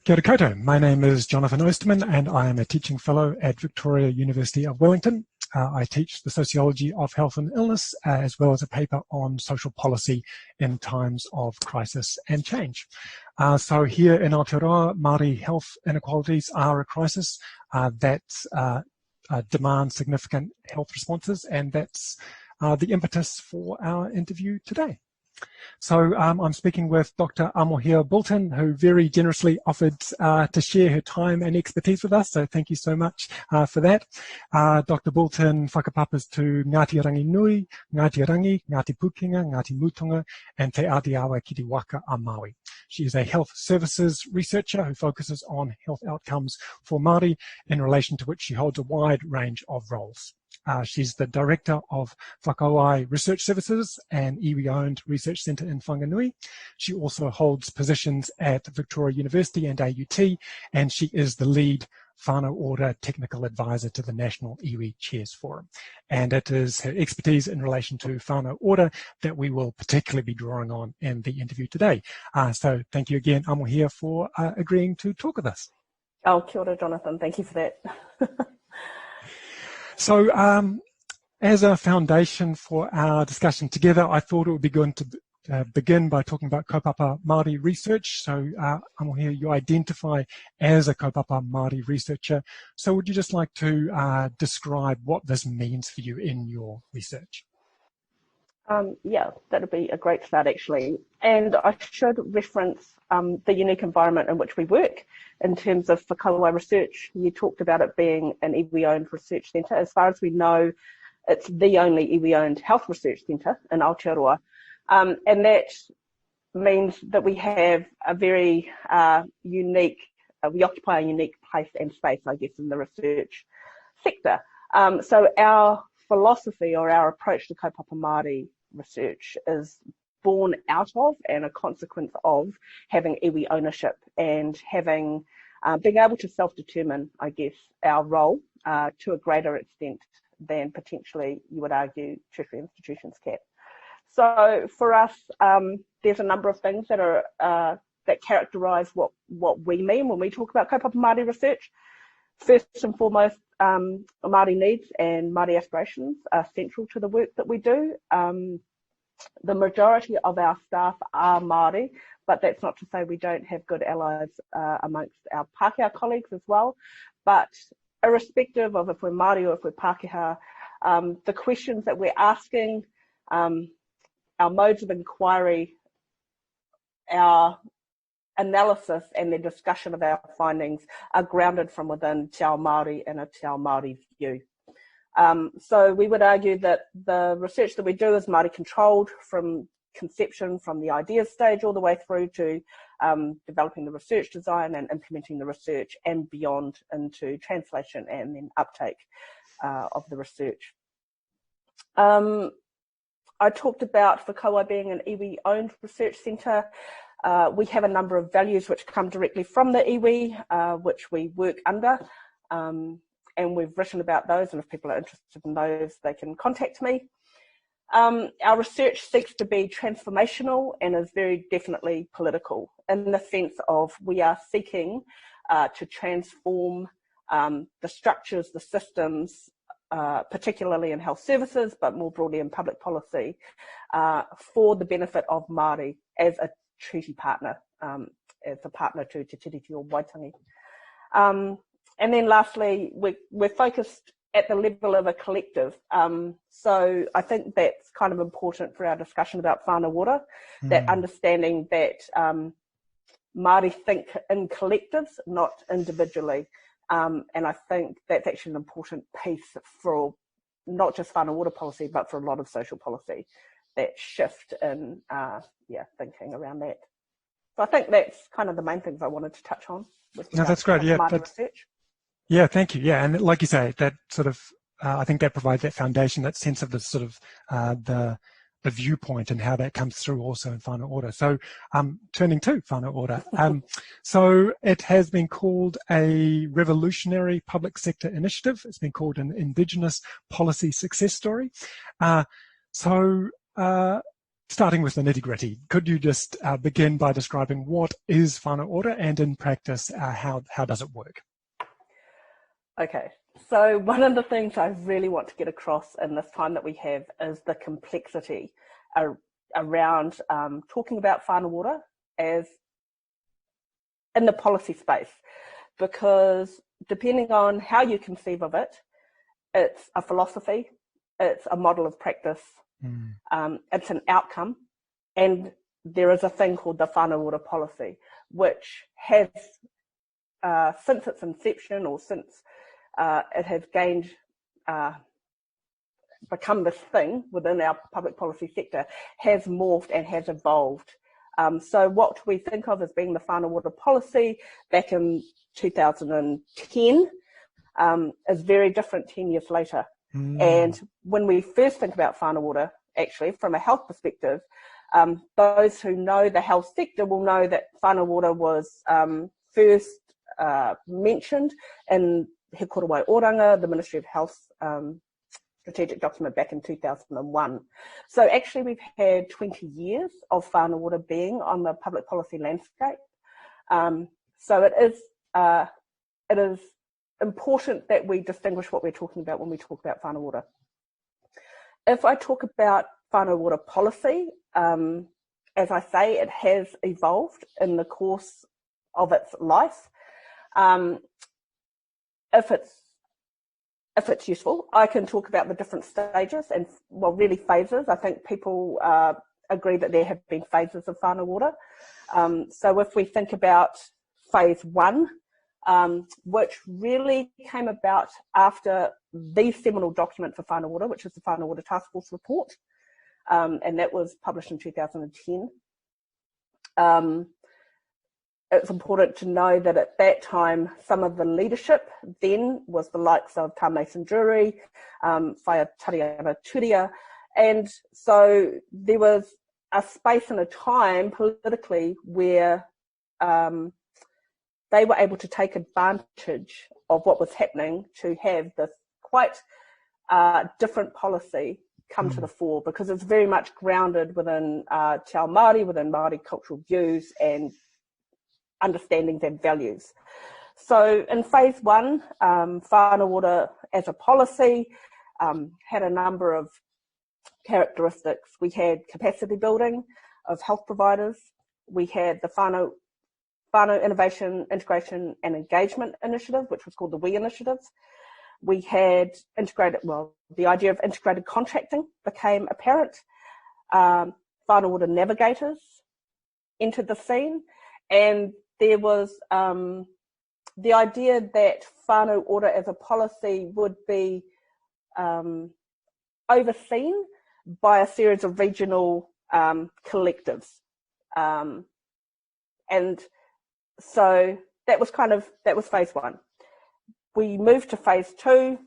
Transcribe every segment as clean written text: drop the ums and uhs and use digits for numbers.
Kia ora koutou. My name is Jonathan Osterman and I am a teaching fellow at Victoria University of Wellington. I teach the sociology of health and illness as well as a paper on social policy in times of crisis and change. So here in Aotearoa, Māori health inequalities are a crisis that demand significant health responses, and that's the impetus for our interview today. So I'm speaking with Dr Amohia Boulton, who very generously offered to share her time and expertise with us, so thank you so much for that. Dr Boulton whakapapas to Ngāti Ranginui, Ngāti Rangi, Ngāti Pukenga, Ngāti Mutunga, and Te Atiawa ki te Waka a Māui. She is a health services researcher who focuses on health outcomes for Māori, in relation to which she holds a wide range of roles. She's the director of Whakauae Research Services and Iwi-owned Research Centre in Whanganui. She also holds positions at Victoria University and AUT, and she is the lead Whānau Ora technical advisor to the National Iwi Chairs Forum. And it is her expertise in relation to Whānau Ora that we will particularly be drawing on in the interview today. So thank you again, Amohia, for agreeing to talk with us. Oh, kia ora, Jonathan. Thank you for that. So as a foundation for our discussion together, I thought it would be good to begin by talking about kaupapa Māori research. So Amohia, you identify as a kaupapa Māori researcher. So would you just like to describe what this means for you in your research? Yeah, that would be a great start, actually. And I should reference the unique environment in which we work in terms of Whakauae research. You talked about it being an Iwi-owned research centre. As far as we know, it's the only Iwi-owned health research centre in Aotearoa. And that means that we have a very unique, we occupy a unique place and space, I guess, in the research sector. So our philosophy or our approach to kaupapa Māori research is born out of and a consequence of having iwi ownership and having being able to self-determine, I guess, our role to a greater extent than potentially you would argue tertiary institutions can. So for us, there's a number of things that are that characterise what we mean when we talk about kaupapa Māori research. First and foremost, Māori needs and Māori aspirations are central to the work that we do. The majority of our staff are Māori, but that's not to say we don't have good allies amongst our Pākehā colleagues as well. But irrespective of if we're Māori or if we're Pākehā, the questions that we're asking, our modes of inquiry, our analysis and the discussion of our findings are grounded from within Te Ao Māori and a Te Ao Māori view. So we would argue that the research that we do is Māori controlled from conception, from the idea stage all the way through to developing the research design and implementing the research and beyond into translation and then uptake of the research. I talked about Whakauae being an iwi-owned research centre. We have a number of values which come directly from the iwi, which we work under, and we've written about those, and if people are interested in those, they can contact me. Our research seeks to be transformational and is very definitely political, in the sense of we are seeking to transform the structures, the systems, particularly in health services, but more broadly in public policy, for the benefit of Māori as a treaty partner, as a partner to Te Tiriti o Waitangi. And then lastly, we're focused at the level of a collective. So I think that's kind of important for our discussion about Whānau Ora, that understanding that Māori think in collectives, not individually. And I think that's actually an important piece for not just Whānau Ora policy, but for a lot of social policy, that shift in thinking around that. So I think that's kind of the main things I wanted to touch on. No, that's great. Yeah, research. Yeah, thank you. Yeah, and like you say, that sort of, I think that provides that foundation, that sense of the sort of the viewpoint and how that comes through also in Whānau Ora. So turning to Whānau Ora, so it has been called a revolutionary public sector initiative. It's been called an Indigenous policy success story. starting with the nitty-gritty, could you just begin by describing what is Whānau Ora, and in practice, how does it work? Okay, so one of the things I really want to get across in this time that we have is the complexity around talking about Whānau Ora as in the policy space, because depending on how you conceive of it, it's a philosophy, it's a model of practice, it's an outcome, and there is a thing called the Whānau Ora policy, which has, since its inception, or since it has gained, become this thing within our public policy sector, has morphed and has evolved. So what we think of as being the Whānau Ora policy back in 2010 is very different 10 years later. And when we first think about Whānau Ora, actually, from a health perspective, those who know the health sector will know that Whānau Ora was first mentioned in He Korowai Oranga, the Ministry of Health strategic document back in 2001. So actually we've had 20 years of Whānau Ora being on the public policy landscape. So it is important that we distinguish what we're talking about when we talk about Whānau Ora. If I talk about Whānau Ora policy, as I say, it has evolved in the course of its life. If it's useful, I can talk about the different stages and, well, really phases. I think people agree that there have been phases of Whānau Ora. So if we think about phase one, which really came about after the seminal document for Whānau Ora, which is the Whānau Ora Task Force report, and that was published in 2010. It's important to know that at that time, some of the leadership then was the likes of Tā Mason Drury, Whaia Tariana Turia, and so there was a space and a time politically where they were able to take advantage of what was happening to have this quite different policy come to the fore, because it's very much grounded within Te Ao Māori, within Māori cultural views and understandings and values. So in phase one, Whānau Ora as a policy had a number of characteristics. We had capacity building of health providers. We had the Whānau Innovation, Integration and Engagement Initiative, which was called the WE Initiative. We had the idea of integrated contracting became apparent. Whānau Ora navigators entered the scene, and there was the idea that Whānau Ora as a policy would be overseen by a series of regional collectives. And so that was phase one. We moved to phase two,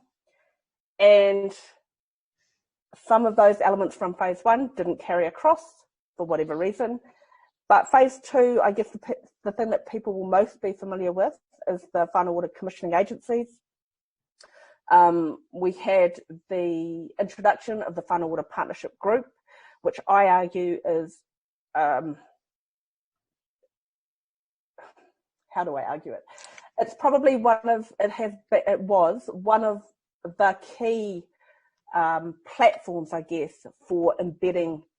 and some of those elements from phase one didn't carry across for whatever reason. But phase two, I guess the thing that people will most be familiar with is the Whānau Ora commissioning agencies. We had the introduction of the Whānau Ora Partnership Group, which I argue is, how do I argue it? It's probably it was one of the key platforms, I guess, for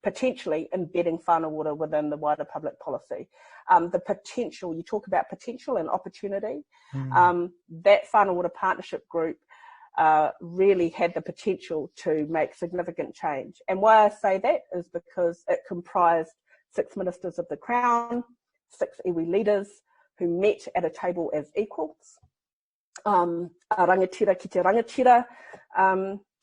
potentially embedding Whānau Ora within the wider public policy. The potential, you talk about potential and opportunity, that Whānau Ora Partnership Group really had the potential to make significant change. And why I say that is because it comprised 6 ministers of the Crown, 6 iwi leaders who met at a table as equals. A rangatira ki te rangatira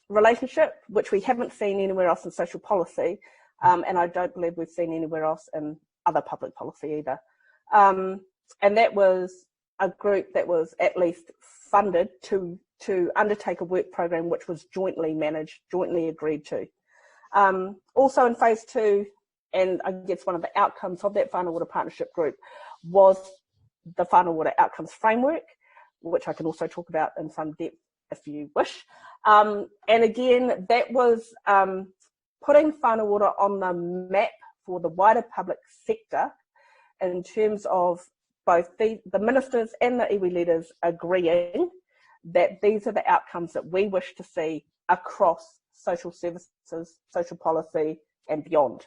relationship, which we haven't seen anywhere else in social policy, and I don't believe we've seen anywhere else in other public policy either. And that was a group that was at least funded to undertake a work program which was jointly managed, jointly agreed to. Also in phase two, and I guess one of the outcomes of that Whānau Ora Partnership Group was the Whānau Ora Outcomes Framework, which I can also talk about in some depth if you wish. And again, that was putting Whānau Ora on the map for the wider public sector in terms of both the ministers and the iwi leaders agreeing that these are the outcomes that we wish to see across social services, social policy and beyond.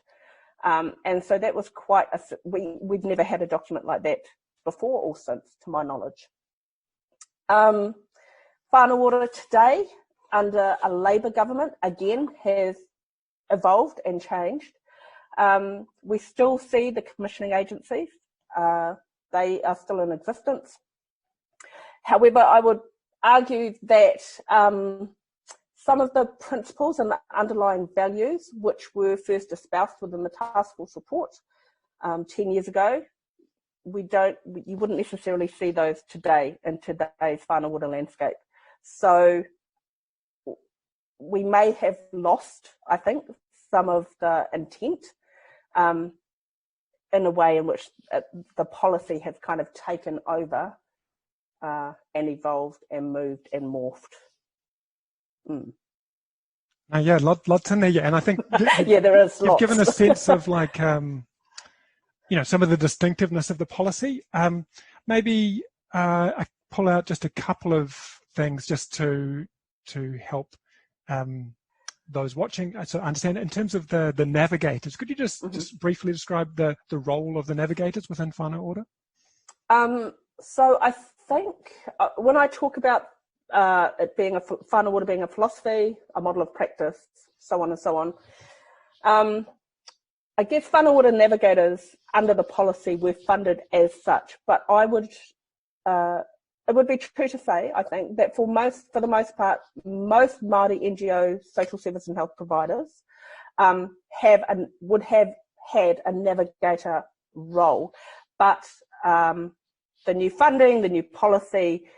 And so that was quite we've never had a document like that before or since, to my knowledge. Whānau Ora today, under a Labour government, again, has evolved and changed. We still see the commissioning agencies. They are still in existence. However, I would argue that some of the principles and the underlying values which were first espoused within the task force report 10 years ago, you wouldn't necessarily see those today in today's Whānau Ora landscape. So we may have lost, I think, some of the intent in a way in which the policy has kind of taken over and evolved and moved and morphed. Yeah, lots in there, yeah. And I think yeah, there is. You've given a sense of like, you know, some of the distinctiveness of the policy. Maybe I pull out just a couple of things just to help those watching to understand. In terms of the navigators, could you just briefly describe the role of the navigators within Whānau Ora? So I think when I talk about it being Whānau Ora being a philosophy, a model of practice, so on and so on, I guess Whānau Ora navigators under the policy were funded as such, but I would it would be true to say, I think, that for the most part, most Māori NGO social service and health providers would have had a navigator role, but the new funding, the new policy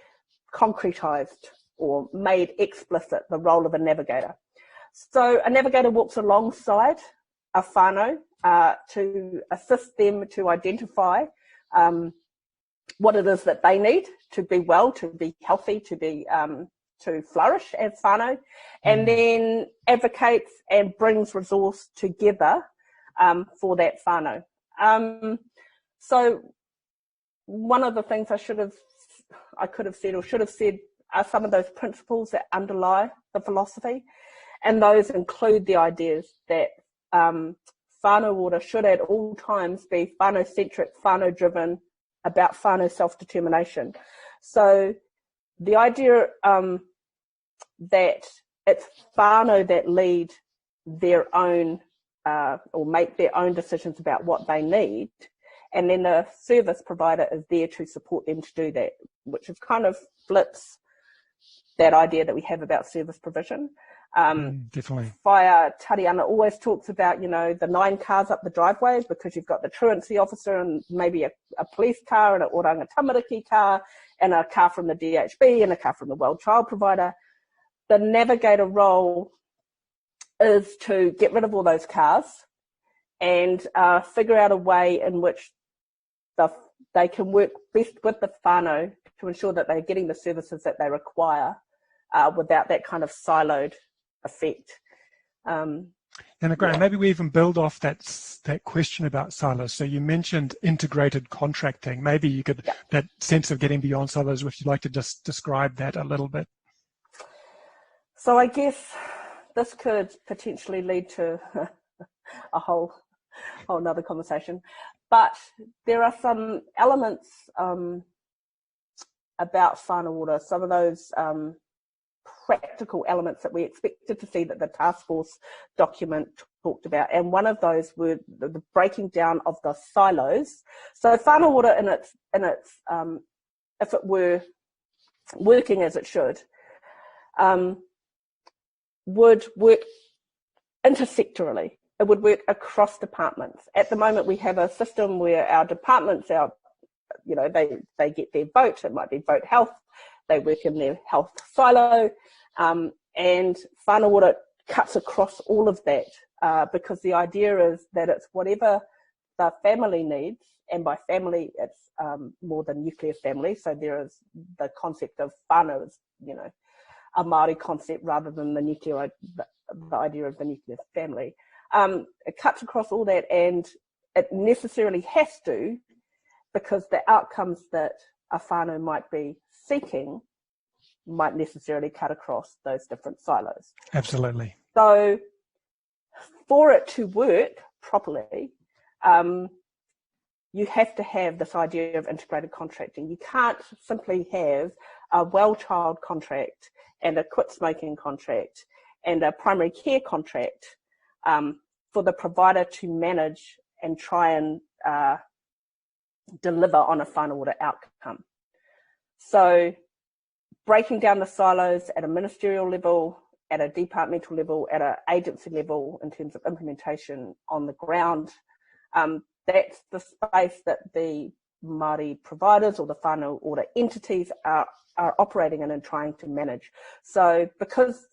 concretised or made explicit the role of a navigator. So a navigator walks alongside a whānau to assist them to identify what it is that they need to be well, to be healthy, to be to flourish as whānau, and then advocates and brings resource together for that whānau. So one of the things I could have said are some of those principles that underlie the philosophy, and those include the ideas that Whānau Ora should at all times be whānau-centric, whānau-driven, about whānau self-determination. So the idea that it's whānau that lead their own or make their own decisions about what they need, and then the service provider is there to support them to do that, which is kind of flips that idea that we have about service provision. Definitely. Whaia Tariana always talks about, you know, the 9 cars up the driveway, because you've got the truancy officer and maybe a police car and an oranga tamariki car and a car from the DHB and a car from the World Child Provider. The navigator role is to get rid of all those cars and figure out a way in which they can work best with the whānau to ensure that they're getting the services that they require without that kind of siloed effect. And Graham, maybe we even build off that question about silos. So you mentioned integrated contracting. Maybe you could, that sense of getting beyond silos, if you'd like to just describe that a little bit. So I guess this could potentially lead to a whole nother conversation. But there are some elements about Whānau Ora, some of those practical elements that we expected to see that the task force document talked about, and one of those were the breaking down of the silos. So Whānau Ora in its if it were working as it should, would work intersectorally. It would work across departments. At the moment, we have a system where our departments, they get their vote. It might be vote health. They work in their health silo, and Whānau Ora cuts across all of that because the idea is that it's whatever the family needs, and by family it's more than nuclear family. So there is the concept of whānau, a Māori concept rather than the idea of the nuclear family. It cuts across all that, and it necessarily has to, because the outcomes that a whānau might be seeking might necessarily cut across those different silos. Absolutely. So for it to work properly, you have to have this idea of integrated contracting. You can't simply have a well child contract and a quit smoking contract and a primary care contract for the provider to manage and try and deliver on a Whānau Ora outcome. So breaking down the silos at a ministerial level, at a departmental level, at an agency level in terms of implementation on the ground, that's the space that the Māori providers or the Whānau Ora entities are operating in and trying to manage. So because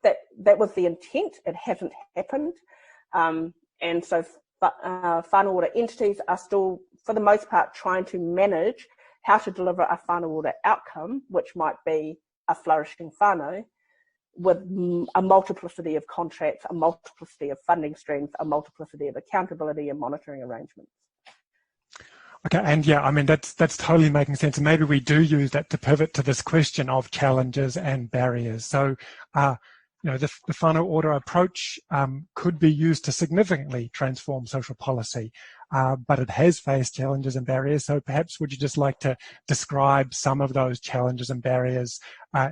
that was the intent, it hasn't happened. And so Whānau Ora entities are still, for the most part, trying to manage how to deliver a Whānau Ora outcome, which might be a flourishing whānau, with a multiplicity of contracts, a multiplicity of funding streams, a multiplicity of accountability and monitoring arrangements. Okay, and yeah, I mean, that's totally making sense. And maybe we do use that to pivot to this question of challenges and barriers. So, you know, the Whānau Ora approach could be used to significantly transform social policy, but it has faced challenges and barriers. So perhaps would you just like to describe some of those challenges and barriers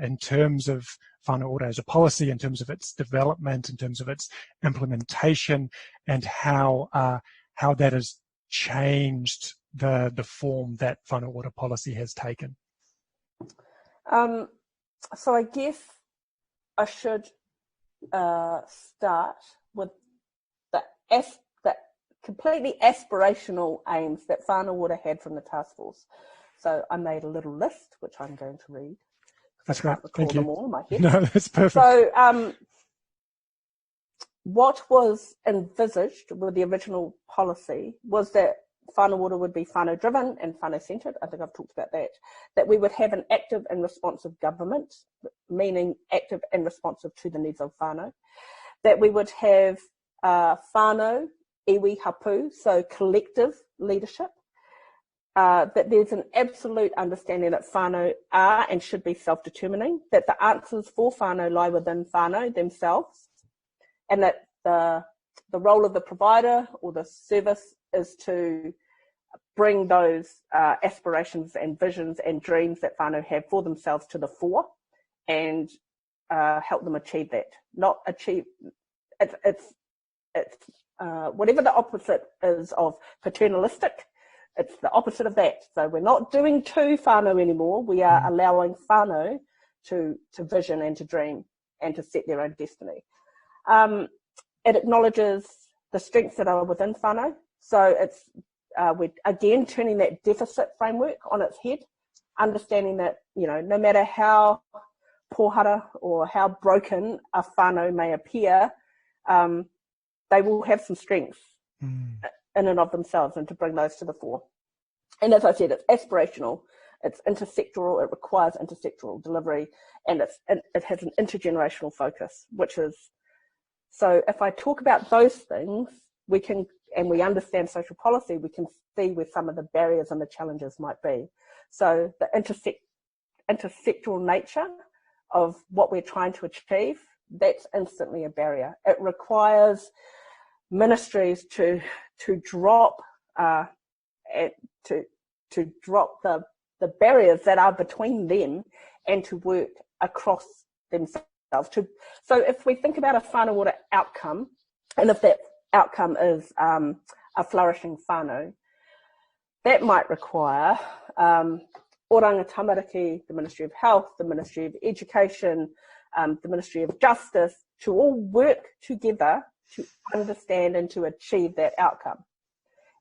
in terms of Whānau Ora as a policy, in terms of its development, in terms of its implementation, and how that has changed the form that Whānau Ora policy has taken? So I guess I should start with the completely aspirational aims that Whānau Ora had from the task force. So I made a little list, which I'm going to read. That's great. Thank you. Them all in my head. No, that's perfect. So what was envisaged with the original policy was that Whānau Ora would be whānau driven and whānau centred. I think I've talked about that. That we would have an active and responsive government, meaning active and responsive to the needs of whānau. That we would have whānau, iwi hapu, so collective leadership. That there's an absolute understanding that whānau are and should be self-determining, that the answers for whānau lie within whānau themselves, and that the role of the provider or the service is to bring those aspirations and visions and dreams that whānau have for themselves to the fore and help them achieve that. Not achieve, it's whatever the opposite is of paternalistic, it's the opposite of that. So we're not doing to whānau anymore. We are allowing whānau to vision and to dream and to set their own destiny. It acknowledges the strengths that are within whānau. So it's we're again turning that deficit framework on its head, understanding that, you know, no matter how pōhara or how broken a whānau may appear, they will have some strengths in and of themselves, and to bring those to the fore. And as I said, it's aspirational, it's intersectoral, it requires intersectoral delivery, and it has an intergenerational focus, which is, so if I talk about those things, we can, and we understand social policy, we can see where some of the barriers and the challenges might be. So the intersectoral nature of what we're trying to achieve, that's instantly a barrier. It requires ministries to drop to drop the barriers that are between them and to work across themselves. So if we think about a Whānau Ora outcome, and if that outcome is a flourishing whānau, that might require Oranga Tamariki, the Ministry of Health, the Ministry of Education, the Ministry of Justice, to all work together to understand and to achieve that outcome.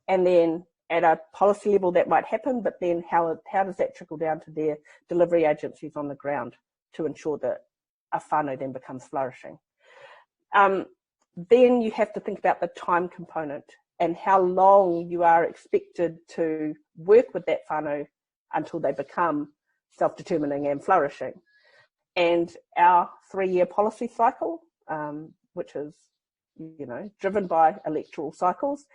And then at a policy level that might happen, but then how does that trickle down to their delivery agencies on the ground to ensure that a whānau then becomes flourishing? Then you have to think about the time component and how long you are expected to work with that whānau until they become self-determining and flourishing. And our 3-year policy cycle, which is, driven by electoral cycles,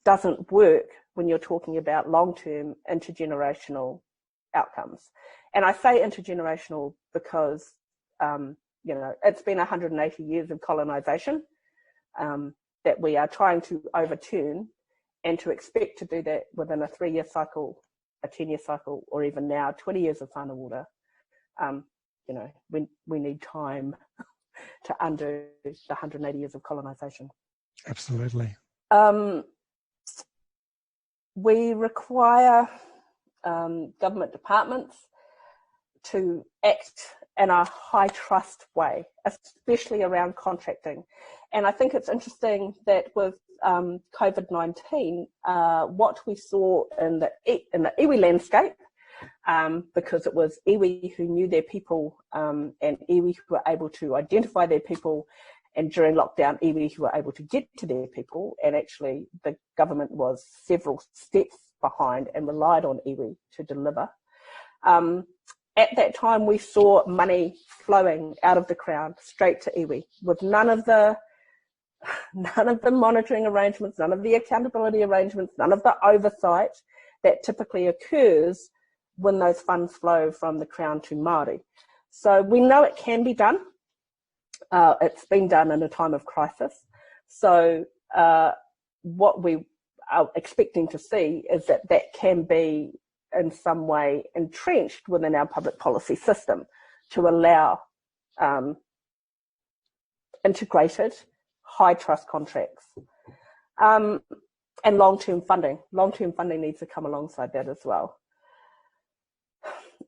doesn't work when you're talking about long-term intergenerational outcomes. And I say intergenerational because, it's been 180 years of colonisation that we are trying to overturn, and to expect to do that within a 3-year cycle, a 10-year cycle, or even now 20 years of Whānau Ora, we need time to undo the 180 years of colonisation. Absolutely. We require government departments to act in a high trust way, especially around contracting. And I think it's interesting that with COVID-19, what we saw in the iwi landscape, because it was iwi who knew their people, and iwi who were able to identify their people, and during lockdown, iwi who were able to get to their people, and actually the government was several steps behind and relied on iwi to deliver. At that time, we saw money flowing out of the Crown straight to iwi, with none of the monitoring arrangements, none of the accountability arrangements, none of the oversight that typically occurs when those funds flow from the Crown to Māori. So we know it can be done. It's been done in a time of crisis. So what we are expecting to see is that can be in some way entrenched within our public policy system to allow integrated high trust contracts. And long-term funding. Long-term funding needs to come alongside that as well.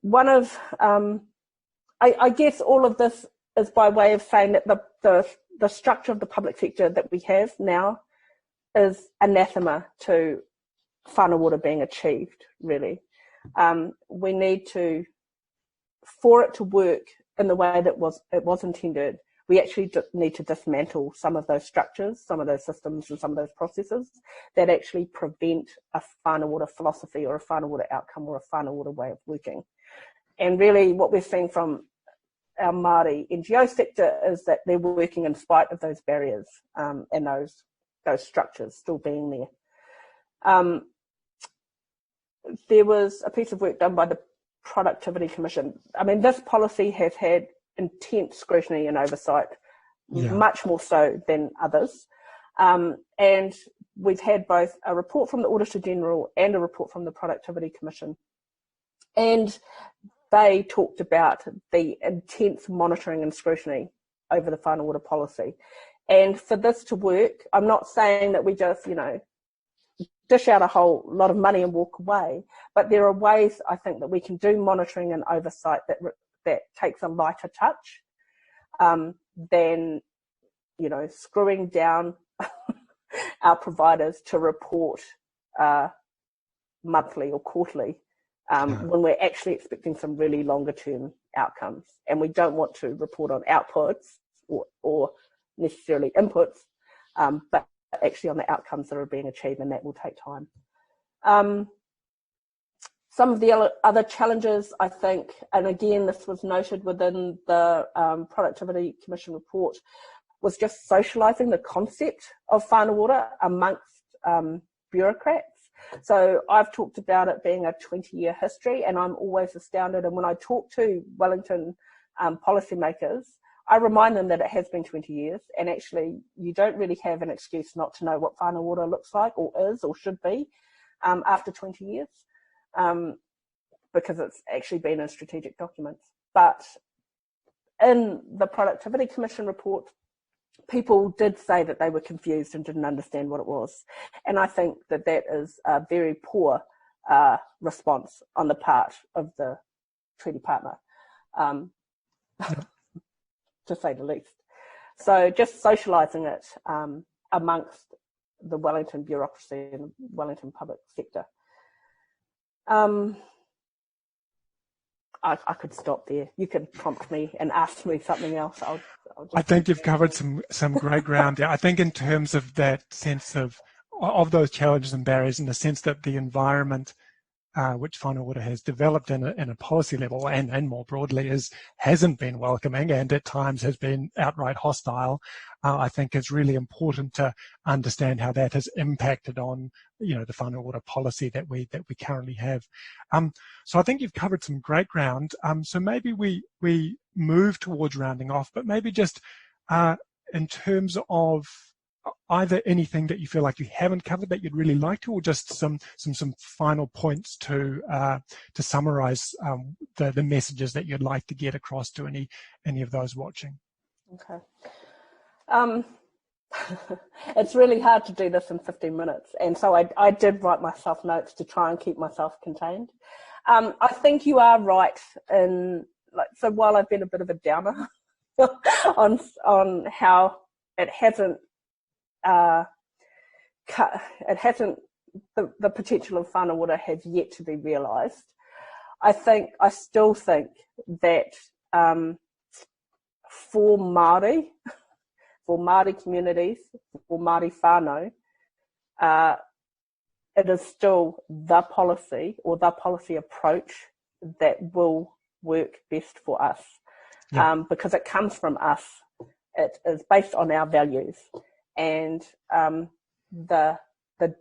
One of, I guess all of this is by way of saying that the structure of the public sector that we have now is anathema to Whānau Ora being achieved, really. We need to, for it to work in the way that it was intended, we actually need to dismantle some of those structures, some of those systems, and some of those processes that actually prevent a Whānau Ora philosophy or a Whānau Ora outcome or a Whānau Ora way of working. And really what we're seeing from our Māori NGO sector is that they're working in spite of those barriers and those structures still being there. There was a piece of work done by the Productivity Commission. I mean, this policy has had intense scrutiny and oversight, much more so than others. And we've had both a report from the Auditor General and a report from the Productivity Commission. And they talked about the intense monitoring and scrutiny over the Whānau Ora policy. And for this to work, I'm not saying that we just, dish out a whole lot of money and walk away, but there are ways I think that we can do monitoring and oversight that takes a lighter touch than, screwing down our providers to report monthly or quarterly when we're actually expecting some really longer term outcomes. And we don't want to report on outputs or necessarily inputs, but actually on the outcomes that are being achieved, and that will take time. Some of the other challenges, I think, and again, this was noted within the Productivity Commission report, was just socialising the concept of Whānau Ora amongst bureaucrats. So I've talked about it being a 20-year history, and I'm always astounded. And when I talk to Wellington policymakers, I remind them that it has been 20 years, and actually you don't really have an excuse not to know what Whānau Ora looks like or is or should be after 20 years, because it's actually been in strategic documents. But in the Productivity Commission report, people did say that they were confused and didn't understand what it was. And I think that is a very poor response on the part of the treaty partner. To say the least. So just socialising it amongst the Wellington bureaucracy and the Wellington public sector. I could stop there. You could prompt me and ask me something else. I think you've covered some great ground there. I think in terms of that sense of those challenges and barriers, in the sense that the environment which Whānau Ora has developed in a policy level and more broadly hasn't been welcoming and at times has been outright hostile, I think is really important to understand how that has impacted on, the Whānau Ora policy that we currently have. So I think you've covered some great ground. So maybe we move towards rounding off, but maybe just in terms of either anything that you feel like you haven't covered that you'd really like to, or just some final points to summarize the messages that you'd like to get across to any of those watching. Okay. It's really hard to do this in 15 minutes, and so I did write myself notes to try and keep myself contained. I think you are right in, so while I've been a bit of a downer on how it hasn't the potential of Whānau Ora has yet to be realised. I still think that for Māori communities, for Māori whānau, it is still the policy or the policy approach that will work best for us, because it comes from us. It is based on our values. And the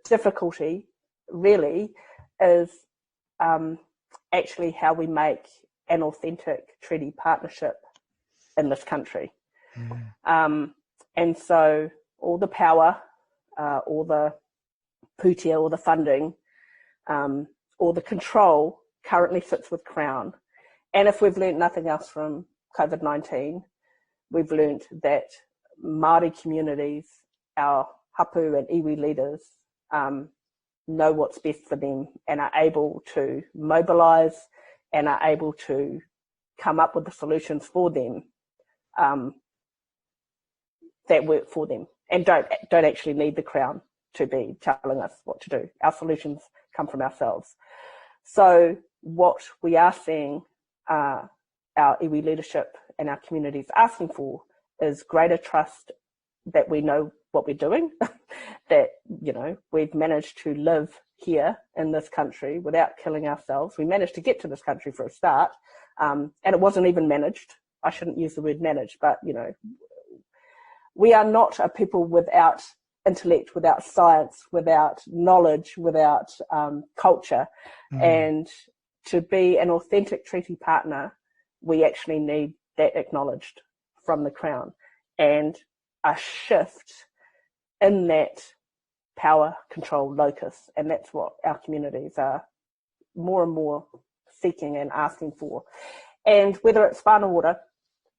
difficulty really is actually how we make an authentic treaty partnership in this country. And so all the power, all the pūtea, all the funding, all the control currently sits with Crown. And if we've learnt nothing else from COVID-19, we've learnt that Māori communities, our hapu and iwi leaders, know what's best for them and are able to mobilise and are able to come up with the solutions for them that work for them, and don't actually need the Crown to be telling us what to do. Our solutions come from ourselves. So what we are seeing our iwi leadership and our communities asking for is greater trust that we know what we're doing, that, we've managed to live here in this country without killing ourselves. We managed to get to this country for a start, and it wasn't even managed. I shouldn't use the word managed, but, we are not a people without intellect, without science, without knowledge, without culture. And to be an authentic treaty partner, we actually need that acknowledged from the Crown, and a shift in that power control locus. And that's what our communities are more and more seeking and asking for. And whether it's Whānau Ora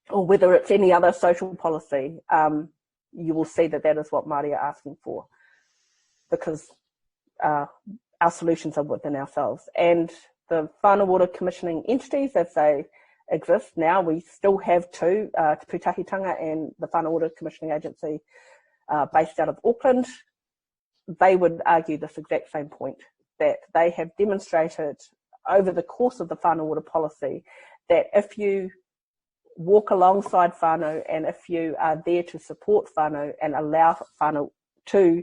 or whether it's any other social policy, you will see that is what Māori are asking for, because our solutions are within ourselves. And the Whānau Ora commissioning entities, as they exist now, we still have two, Te Pūtahitanga and the Whānau Ora Commissioning Agency, based out of Auckland. They would argue this exact same point, that they have demonstrated over the course of the Whānau Ora policy that if you walk alongside whānau and if you are there to support whānau and allow whānau to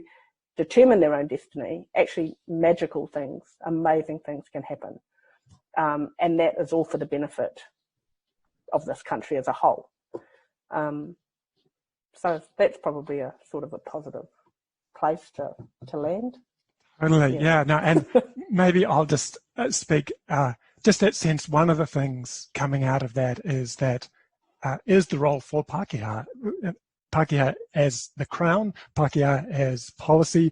determine their own destiny, actually magical things, amazing things can happen. And that is all for the benefit of this country as a whole. So that's probably a sort of a positive place to land. Totally, yeah. No, and maybe I'll just speak, just that sense, one of the things coming out of that is the role for Pākehā. Pākehā as the Crown, Pākehā as policy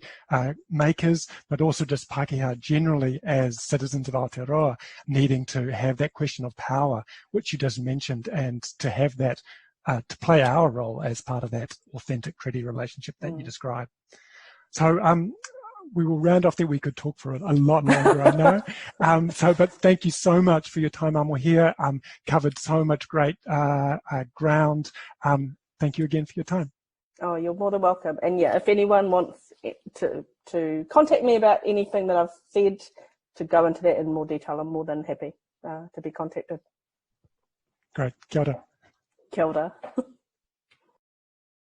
makers, but also just Pākehā generally as citizens of Aotearoa, needing to have that question of power, which you just mentioned, and to have that, to play our role as part of that authentic treaty relationship that you described. So we will round off there. We could talk for a lot longer, I know. But thank you so much for your time, Amohia. Covered so much great ground. Thank you again for your time. Oh, you're more than welcome. And yeah, if anyone wants to contact me about anything that I've said, to go into that in more detail, I'm more than happy to be contacted. Great. Kia ora. Kia ora.